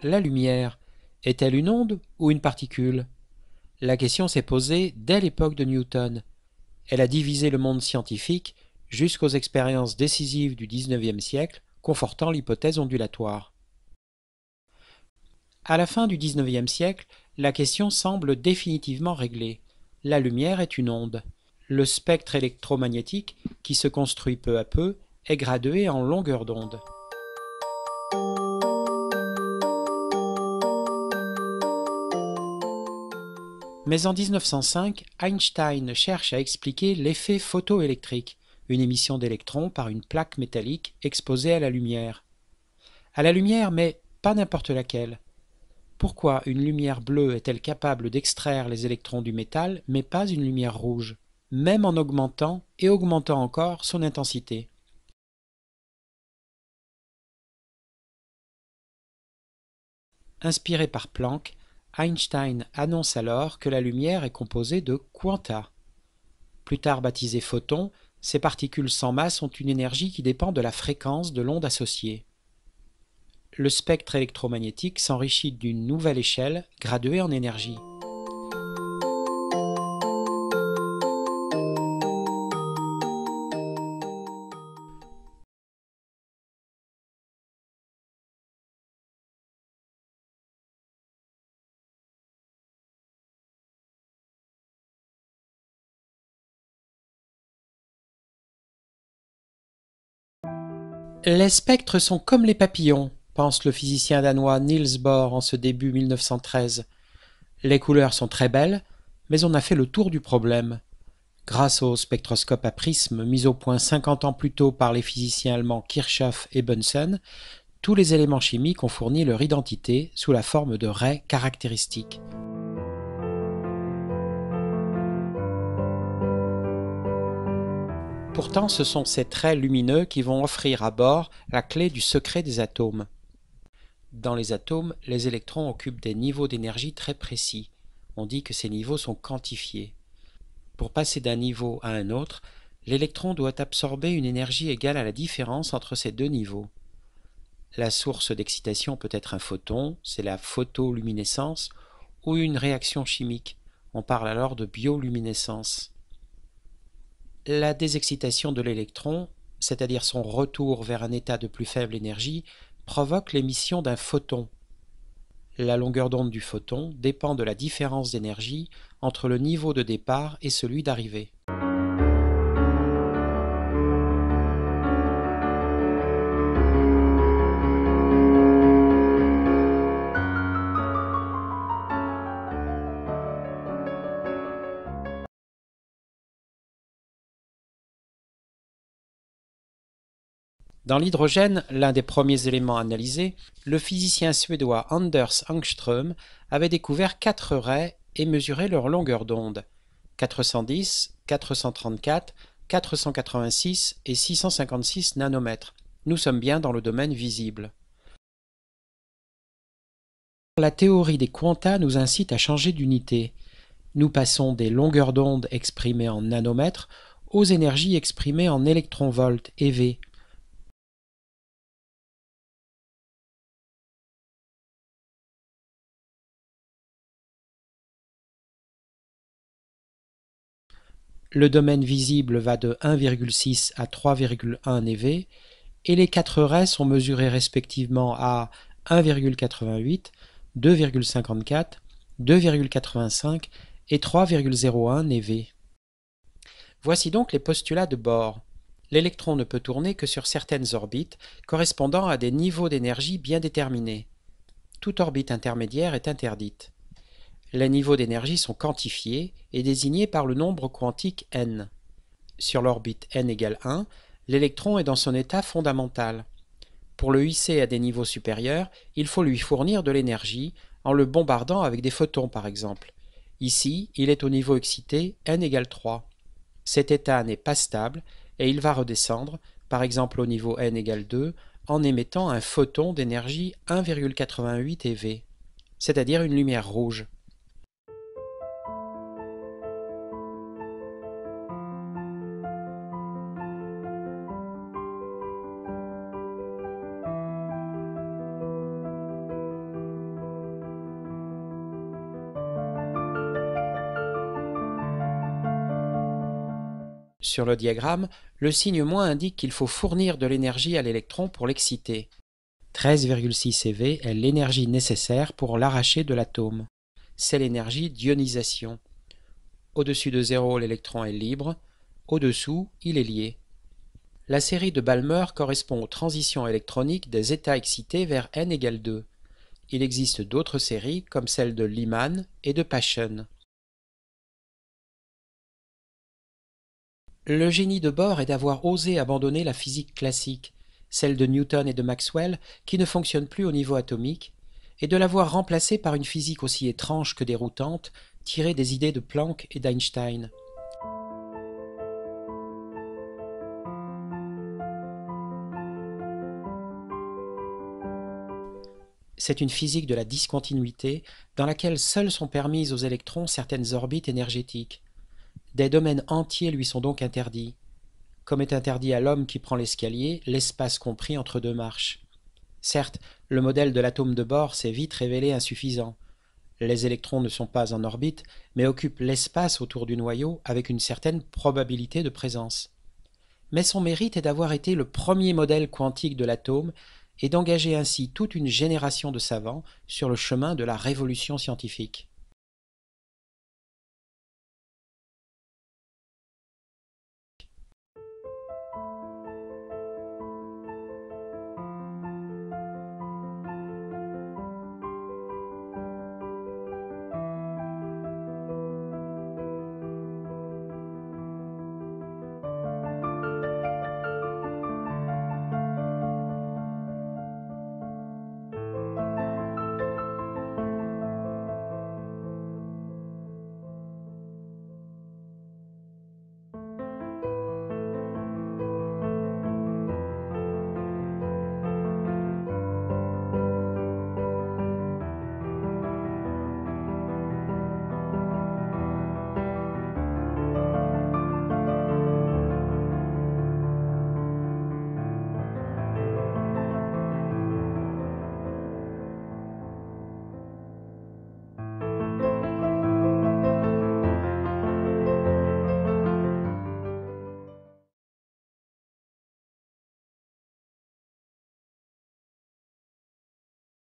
La lumière, est-elle une onde ou une particule? La question s'est posée dès l'époque de Newton. Elle a divisé le monde scientifique jusqu'aux expériences décisives du XIXe siècle, confortant l'hypothèse ondulatoire. À la fin du XIXe siècle, la question semble définitivement réglée. La lumière est une onde. Le spectre électromagnétique, qui se construit peu à peu, est gradué en longueur d'onde. Mais en 1905, Einstein cherche à expliquer l'effet photoélectrique, une émission d'électrons par une plaque métallique exposée à la lumière. À la lumière, mais pas n'importe laquelle. Pourquoi une lumière bleue est-elle capable d'extraire les électrons du métal, mais pas une lumière rouge, même en augmentant et augmentant encore son intensité? Inspiré par Planck, Einstein annonce alors que la lumière est composée de quanta. Plus tard baptisées photons, ces particules sans masse ont une énergie qui dépend de la fréquence de l'onde associée. Le spectre électromagnétique s'enrichit d'une nouvelle échelle graduée en énergie. Les spectres sont comme les papillons, pense le physicien danois Niels Bohr en ce début 1913. Les couleurs sont très belles, mais on a fait le tour du problème. Grâce au spectroscope à prisme mis au point 50 ans plus tôt par les physiciens allemands Kirchhoff et Bunsen, tous les éléments chimiques ont fourni leur identité sous la forme de raies caractéristiques. Pourtant, ce sont ces traits lumineux qui vont offrir à Bohr la clé du secret des atomes. Dans les atomes, les électrons occupent des niveaux d'énergie très précis. On dit que ces niveaux sont quantifiés. Pour passer d'un niveau à un autre, l'électron doit absorber une énergie égale à la différence entre ces deux niveaux. La source d'excitation peut être un photon, c'est la photoluminescence, ou une réaction chimique. On parle alors de bioluminescence. La désexcitation de l'électron, c'est-à-dire son retour vers un état de plus faible énergie, provoque l'émission d'un photon. La longueur d'onde du photon dépend de la différence d'énergie entre le niveau de départ et celui d'arrivée. Dans l'hydrogène, l'un des premiers éléments analysés, le physicien suédois Anders Ångström avait découvert 4 raies et mesuré leur longueur d'onde: 410, 434, 486 et 656 nanomètres. Nous sommes bien dans le domaine visible. La théorie des quantas nous incite à changer d'unité. Nous passons des longueurs d'onde exprimées en nanomètres aux énergies exprimées en électronvolts, eV. Le domaine visible va de 1,6 à 3,1 eV et les 4 raies sont mesurées respectivement à 1,88, 2,54, 2,85 et 3,01 eV. Voici donc les postulats de Bohr. L'électron ne peut tourner que sur certaines orbites correspondant à des niveaux d'énergie bien déterminés. Toute orbite intermédiaire est interdite. Les niveaux d'énergie sont quantifiés et désignés par le nombre quantique n. Sur l'orbite n égale 1, l'électron est dans son état fondamental. Pour le hisser à des niveaux supérieurs, il faut lui fournir de l'énergie en le bombardant avec des photons par exemple. Ici, il est au niveau excité n égale 3. Cet état n'est pas stable et il va redescendre, par exemple au niveau n égale 2, en émettant un photon d'énergie 1,88 eV, c'est-à-dire une lumière rouge. Sur le diagramme, le signe moins indique qu'il faut fournir de l'énergie à l'électron pour l'exciter. 13,6 eV est l'énergie nécessaire pour l'arracher de l'atome. C'est l'énergie d'ionisation. Au-dessus de 0, l'électron est libre, au-dessous, il est lié. La série de Balmer correspond aux transitions électroniques des états excités vers n égale 2. Il existe d'autres séries comme celle de Lyman et de Paschen. Le génie de Bohr est d'avoir osé abandonner la physique classique, celle de Newton et de Maxwell, qui ne fonctionne plus au niveau atomique, et de l'avoir remplacée par une physique aussi étrange que déroutante, tirée des idées de Planck et d'Einstein. C'est une physique de la discontinuité dans laquelle seules sont permises aux électrons certaines orbites énergétiques. Des domaines entiers lui sont donc interdits, comme est interdit à l'homme qui prend l'escalier l'espace compris entre deux marches. Certes, le modèle de l'atome de Bohr s'est vite révélé insuffisant. Les électrons ne sont pas en orbite, mais occupent l'espace autour du noyau avec une certaine probabilité de présence. Mais son mérite est d'avoir été le premier modèle quantique de l'atome et d'engager ainsi toute une génération de savants sur le chemin de la révolution scientifique.